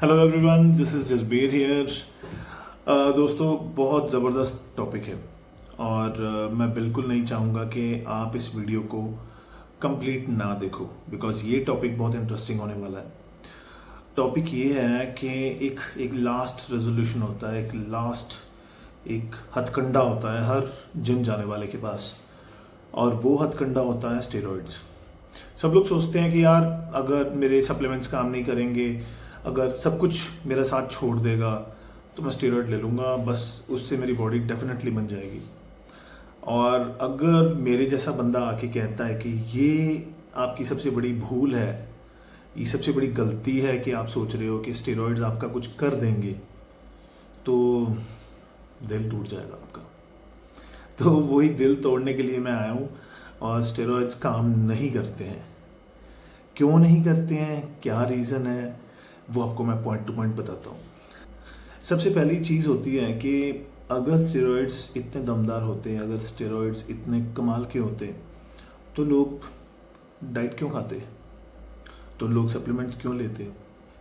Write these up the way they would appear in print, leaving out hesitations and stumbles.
Hello everyone, this is Jasbir here. दोस्तों, बहुत ज़बरदस्त टॉपिक है और मैं बिल्कुल नहीं चाहूँगा कि आप इस वीडियो को कंप्लीट ना देखो बिकॉज ये टॉपिक बहुत इंटरेस्टिंग होने वाला है। टॉपिक ये है कि एक लास्ट रेजोल्यूशन होता है, एक हथकंडा होता है हर जिम जाने वाले के पास, और वो हथकंडा होता है स्टेरॉइड्स। सब लोग सोचते हैं कि यार अगर मेरे सप्लीमेंट्स काम नहीं करेंगे, अगर सब कुछ मेरा साथ छोड़ देगा तो मैं स्टेरॉइड ले लूँगा, बस उससे मेरी बॉडी डेफिनेटली बन जाएगी। और अगर मेरे जैसा बंदा आके कहता है कि ये आपकी सबसे बड़ी भूल है, ये सबसे बड़ी गलती है कि आप सोच रहे हो कि स्टेरॉइड्स आपका कुछ कर देंगे, तो दिल टूट जाएगा आपका। तो वही दिल तोड़ने के लिए मैं आया हूँ। और स्टेरॉइड्स काम नहीं करते हैं। क्यों नहीं करते हैं, क्या रीज़न है, वो आपको मैं पॉइंट टू पॉइंट बताता हूँ। सबसे पहली चीज़ होती है कि अगर स्टेरॉइड्स इतने दमदार होते, अगर स्टेरॉइड्स इतने कमाल के होते, तो लोग डाइट क्यों खाते, तो लोग सप्लीमेंट्स क्यों लेते।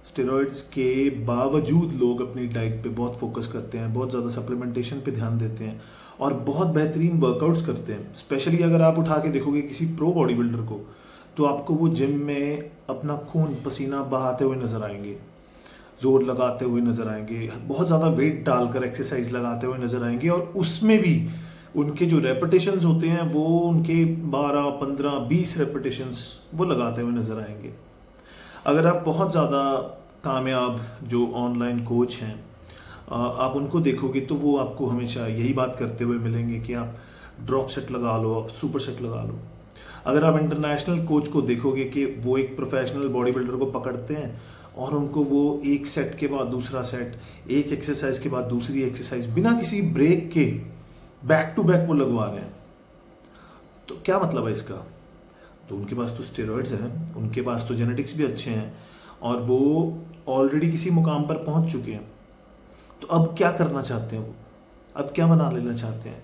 स्टेरॉइड्स के बावजूद लोग अपनी डाइट पे बहुत फोकस करते हैं, बहुत ज़्यादा सप्लीमेंटेशन पे ध्यान देते हैं और बहुत बेहतरीन वर्कआउट्स करते हैं। स्पेशली अगर आप उठा के देखोगे किसी प्रो बॉडी बिल्डर को, तो आपको वो जिम में अपना खून पसीना बहाते हुए नज़र आएंगे, जोर लगाते हुए नज़र आएंगे, बहुत ज़्यादा वेट डालकर एक्सरसाइज लगाते हुए नज़र आएंगे, और उसमें भी उनके जो रेपिटेशंस होते हैं वो उनके 12, 15, 20 रेपिटेशंस वो लगाते हुए नज़र आएंगे। अगर आप बहुत ज़्यादा कामयाब जो ऑनलाइन कोच हैं, आप उनको देखोगे तो वो आपको हमेशा यही बात करते हुए मिलेंगे कि आप ड्रॉप सेट लगा लो, आप सुपर सेट लगा लो। अगर आप इंटरनेशनल कोच को देखोगे कि वो एक प्रोफेशनल बॉडी बिल्डर को पकड़ते हैं और उनको वो एक सेट के बाद दूसरा सेट, एक एक्सरसाइज के बाद दूसरी एक्सरसाइज, बिना किसी ब्रेक के बैक टू बैक वो लगवा रहे हैं। तो क्या मतलब है इसका, तो उनके पास तो स्टेरॉइड्स हैं, उनके पास तो जेनेटिक्स भी अच्छे हैं और वो ऑलरेडी किसी मुकाम पर पहुंच चुके हैं। तो अब क्या करना चाहते हैं वो, अब क्या बना लेना चाहते हैं।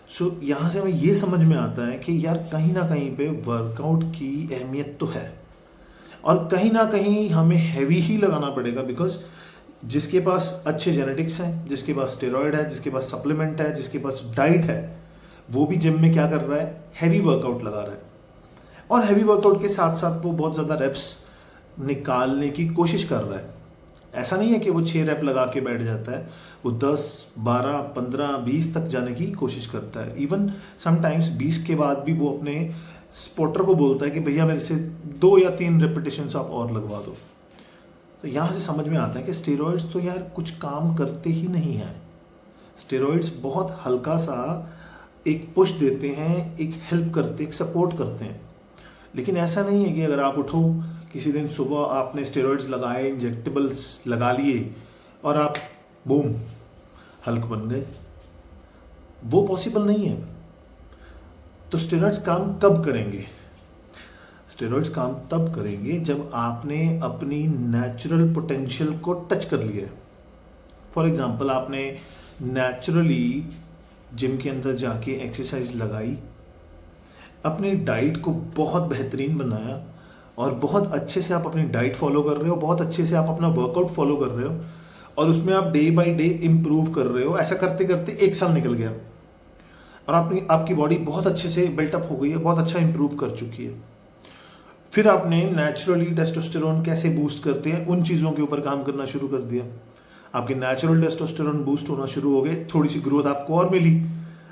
सो यहाँ से हमें ये समझ में आता है कि यार कहीं ना कहीं पे वर्कआउट की अहमियत तो है और कहीं ना कहीं हमें हैवी ही लगाना पड़ेगा, बिकॉज जिसके पास अच्छे जेनेटिक्स हैं, जिसके पास स्टेरॉइड है, जिसके पास सप्लीमेंट है, जिसके पास डाइट है, वो भी जिम में क्या कर रहा है, हैवी वर्कआउट लगा रहा है। और हैवी वर्कआउट के साथ साथ वो बहुत ज़्यादा रेप्स निकालने की कोशिश कर रहा है। ऐसा नहीं है कि वो 6 रैप लगा के बैठ जाता है, वो 10, 12, 15, 20 तक जाने की कोशिश करता है। इवन समटाइम्स 20 के बाद भी वो अपने स्पॉटर को बोलता है कि भैया मेरे से 2 या 3 रेपिटेशंस आप और लगवा दो। तो यहाँ से समझ में आता है कि स्टेरॉइड्स तो यार कुछ काम करते ही नहीं हैं। स्टेरॉइड्स बहुत हल्का सा एक पुश देते हैं, एक हेल्प करते, एक सपोर्ट करते हैं। लेकिन ऐसा नहीं है कि अगर आप उठो किसी दिन सुबह, आपने स्टेरॉइड्स लगाए, इंजेक्टेबल्स लगा लिए और आप बूम हल्क बन गए, वो पॉसिबल नहीं है। तो स्टेरॉइड्स काम कब करेंगे, स्टेरॉइड्स काम तब करेंगे जब आपने अपनी नेचुरल पोटेंशियल को टच कर लिया है। फॉर एग्जांपल, आपने नेचुरली जिम के अंदर जाके एक्सरसाइज लगाई, अपनी डाइट को बहुत बेहतरीन बनाया और बहुत अच्छे से आप अपनी डाइट फॉलो कर रहे हो, बहुत अच्छे से आप अपना वर्कआउट फॉलो कर रहे हो और उसमें आप डे बाय डे इम्प्रूव कर रहे हो। ऐसा करते करते 1 साल निकल गया और आपकी बॉडी बहुत अच्छे से बिल्टअप हो गई है, बहुत अच्छा इम्प्रूव कर चुकी है। फिर आपने नेचुरली टेस्टोस्टेरोन कैसे बूस्ट करते हैं उन चीज़ों के ऊपर काम करना शुरू कर दिया। आपके नेचुरल टेस्टोस्टेरोन बूस्ट होना शुरू हो गए, थोड़ी सी ग्रोथ आपको और मिली,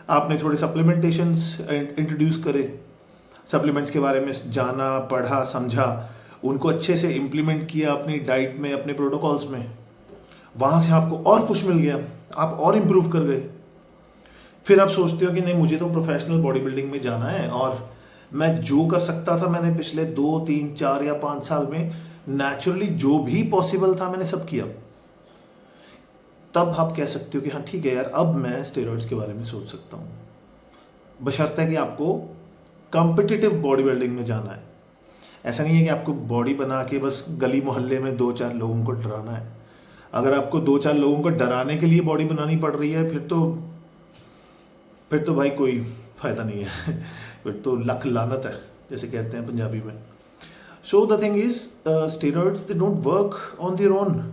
आपने थोड़े सप्लीमेंटेशंस इंट्रोड्यूस करे, सप्लीमेंट्स के बारे में जाना, पढ़ा, समझा, उनको अच्छे से इम्प्लीमेंट किया अपनी डाइट में, अपने प्रोटोकॉल्स में। वहाँ से आपको और पुश मिल गया, आप और इम्प्रूव कर गए। फिर आप सोचते हो कि नहीं, मुझे तो प्रोफेशनल बॉडी बिल्डिंग में जाना है और मैं जो कर सकता था मैंने पिछले 2, 3, 4 या 5 साल में नेचुरली जो भी पॉसिबल था मैंने सब किया। तब आप कह सकते हो कि हाँ ठीक है यार, अब मैं स्टेरॉइड्स के बारे में सोच सकता हूँ, बशर्ते कि आपको कॉम्पिटिटिव बॉडी बिल्डिंग में जाना है। ऐसा नहीं है कि आपको बॉडी बना के बस गली मोहल्ले में 2-4 लोगों को डराना है। अगर आपको 2-4 लोगों को डराने के लिए बॉडी बनानी पड़ रही है, फिर तो भाई कोई फ़ायदा नहीं है। फिर तो लक लानत है, जैसे कहते हैं पंजाबी में। So the thing is steroids they don't work on their own.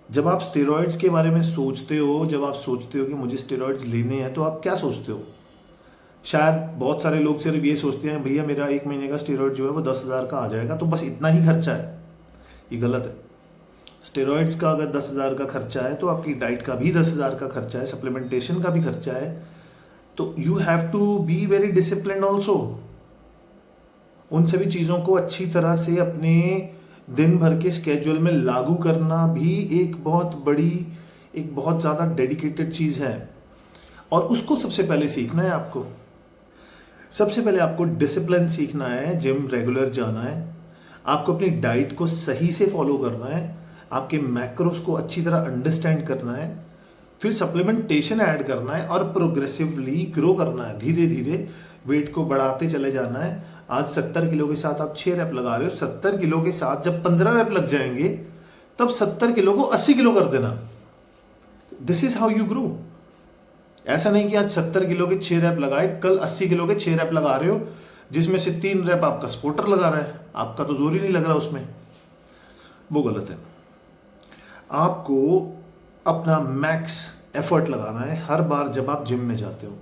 जब आप स्टेरॉइड्स के बारे में सोचते हो, जब आप सोचते हो कि मुझे स्टेरॉइड्स लेने हैं, तो आप क्या सोचते हो? शायद बहुत सारे लोग सिर्फ ये सोचते हैं भैया मेरा 1 महीने का स्टेरॉइड जो है वो 10,000 का आ जाएगा, तो बस इतना ही खर्चा है। ये गलत है। स्टेरॉइड्स का अगर 10,000 का खर्चा है तो आपकी डाइट का भी 10,000 का खर्चा है, सप्लीमेंटेशन का भी खर्चा है। तो you have to be very discipline also. उन सभी चीज़ों को अच्छी तरह से अपने दिन भर के स्केड्यूल में लागू करना भी एक बहुत ज़्यादा डेडिकेटेड चीज़ है। और उसको सबसे पहले सीखना है आपको। सबसे पहले आपको डिसिप्लिन सीखना है, जिम रेगुलर जाना है, आपको अपनी डाइट को सही से फॉलो करना है, आपके मैक्रोस को अच्छी तरह अंडरस्टैंड करना है, फिर सप्लीमेंटेशन ऐड करना है और प्रोग्रेसिवली ग्रो करना है। धीरे धीरे वेट को बढ़ाते चले जाना है। आज 70 किलो के साथ आप 6 रैप लगा रहे हो, 70 किलो के साथ जब 15 रैप लग जाएंगे तब 70 किलो को 80 किलो कर देना। This is how you grow. ऐसा नहीं कि आज 70 किलो के 6 रैप लगाए, कल 80 किलो के 6 रैप लगा रहे हो, जिसमें से 3 रैप आपका स्पोर्टर लगा रहा है, आपका तो जोर ही नहीं लग रहा उसमें। वो गलत है। आपको अपना मैक्स एफर्ट लगाना है हर बार जब आप जिम में जाते हो।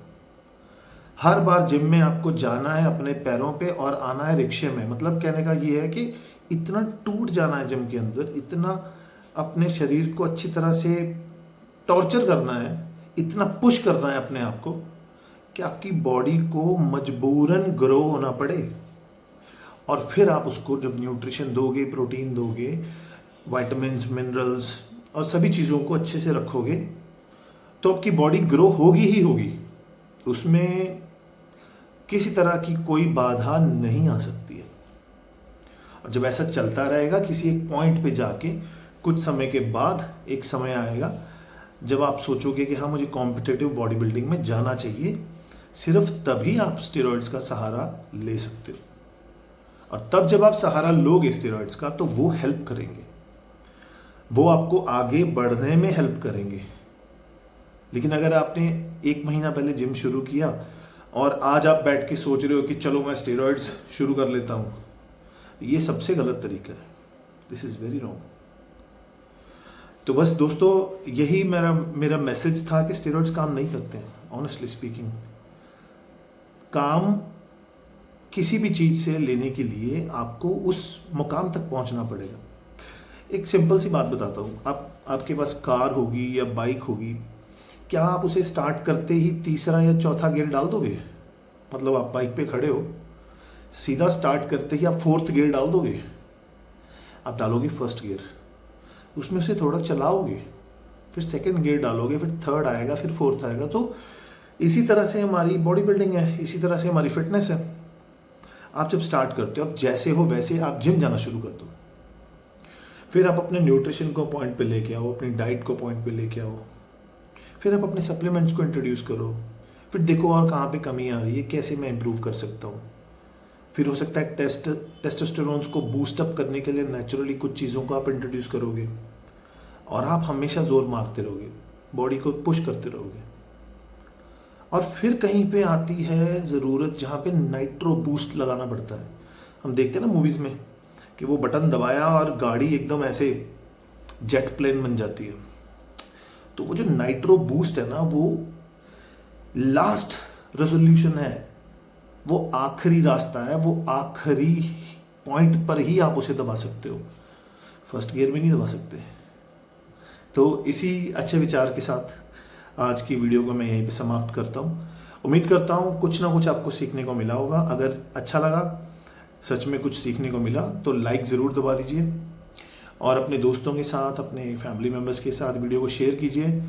हर बार जिम में आपको जाना है अपने पैरों पे और आना है रिक्शे में। मतलब कहने का ये है कि इतना टूट जाना है जिम के अंदर, इतना अपने शरीर को अच्छी तरह से टॉर्चर करना है, इतना पुश करना है अपने आप को कि आपकी बॉडी को मजबूरन ग्रो होना पड़े। और फिर आप उसको जब न्यूट्रिशन दोगे, प्रोटीन दोगे, विटामिन्स, मिनरल्स और सभी चीज़ों को अच्छे से रखोगे तो आपकी बॉडी ग्रो होगी ही होगी। उसमें किसी तरह की कोई बाधा नहीं आ सकती है। और जब ऐसा चलता रहेगा, किसी एक पॉइंट पे जाके कुछ समय के बाद एक समय आएगा जब आप सोचोगे कि हाँ मुझे कॉम्पिटिटिव बॉडी बिल्डिंग में जाना चाहिए, सिर्फ तभी आप स्टेरॉइड्स का सहारा ले सकते हो। और तब जब आप सहारा लोगे स्टेरॉइड्स का तो वो हेल्प करेंगे, वो आपको आगे बढ़ने में हेल्प करेंगे। लेकिन अगर आपने 1 महीना पहले जिम शुरू किया और आज आप बैठ के सोच रहे हो कि चलो मैं स्टेरॉइड्स शुरू कर लेता हूँ, ये सबसे गलत तरीका है। This is very wrong. तो बस दोस्तों यही मेरा मैसेज था कि स्टेरॉइड्स काम नहीं करते हैं। ऑनेस्टली स्पीकिंग, काम किसी भी चीज़ से लेने के लिए आपको उस मुकाम तक पहुंचना पड़ेगा। एक सिंपल सी बात बताता हूँ। आपके पास कार होगी या बाइक होगी, क्या आप उसे स्टार्ट करते ही तीसरा या चौथा गियर डाल दोगे? मतलब आप बाइक पे खड़े हो, सीधा स्टार्ट करते ही आप 4th गियर डाल दोगे? आप डालोगे 1st गियर, उसमें से थोड़ा चलाओगे, फिर 2nd गियर डालोगे, फिर 3rd आएगा, फिर 4th आएगा। तो इसी तरह से हमारी बॉडी बिल्डिंग है, इसी तरह से हमारी फिटनेस है। आप जब स्टार्ट करते हो, आप जैसे हो वैसे आप जिम जाना शुरू कर दो, फिर आप अपने न्यूट्रिशन को पॉइंट पे लेके आओ, अपनी डाइट को पॉइंट पे लेके आओ, फिर आप अपने सप्लीमेंट्स को इंट्रोड्यूस करो, फिर देखो और कहाँ पे कमी आ रही है, कैसे मैं इंप्रूव कर सकता हूँ। फिर हो सकता है टेस्टोस्टेरोन्स को बूस्ट अप करने के लिए नेचुरली कुछ चीज़ों को आप इंट्रोड्यूस करोगे और आप हमेशा जोर मारते रहोगे, बॉडी को पुश करते रहोगे। और फिर कहीं पे आती है ज़रूरत जहाँ पे नाइट्रो बूस्ट लगाना पड़ता है। हम देखते हैं ना मूवीज़ में कि वो बटन दबाया और गाड़ी एकदम ऐसे जेट प्लेन बन जाती है। तो वो जो नाइट्रो बूस्ट है ना, वो लास्ट रेजोल्यूशन है, वो आखिरी रास्ता है, वो आखिरी पॉइंट पर ही आप उसे दबा सकते हो, 1st गियर में नहीं दबा सकते। तो इसी अच्छे विचार के साथ आज की वीडियो को मैं यहीं पे समाप्त करता हूँ। उम्मीद करता हूँ कुछ ना कुछ आपको सीखने को मिला होगा। अगर अच्छा लगा, सच में कुछ सीखने को मिला, तो लाइक ज़रूर दबा दीजिए और अपने दोस्तों के साथ, अपने फैमिली मेम्बर्स के साथ वीडियो को शेयर कीजिए।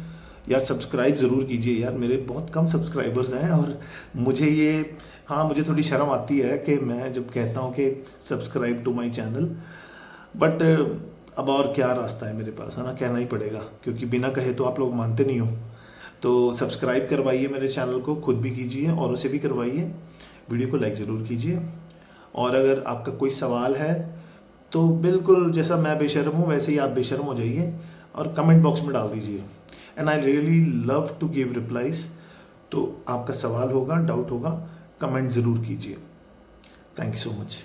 यार सब्सक्राइब ज़रूर कीजिए। यार मेरे बहुत कम सब्सक्राइबर्स हैं और मुझे थोड़ी शर्म आती है कि मैं जब कहता हूँ कि subscribe to my channel, but अब और क्या रास्ता है मेरे पास, है ना, कहना ही पड़ेगा, क्योंकि बिना कहे तो आप लोग मानते नहीं हो। तो सब्सक्राइब करवाइए मेरे चैनल को, खुद भी कीजिए और उसे भी करवाइए। वीडियो को लाइक ज़रूर कीजिए। और अगर आपका कोई सवाल है तो बिल्कुल जैसा मैं बेशर्म हूँ वैसे ही आप बेशर्म हो जाइए और कमेंट बॉक्स में डाल दीजिए। And I really love to give replies. तो आपका सवाल होगा, डाउट होगा, कमेंट ज़रूर कीजिए। Thank you so much.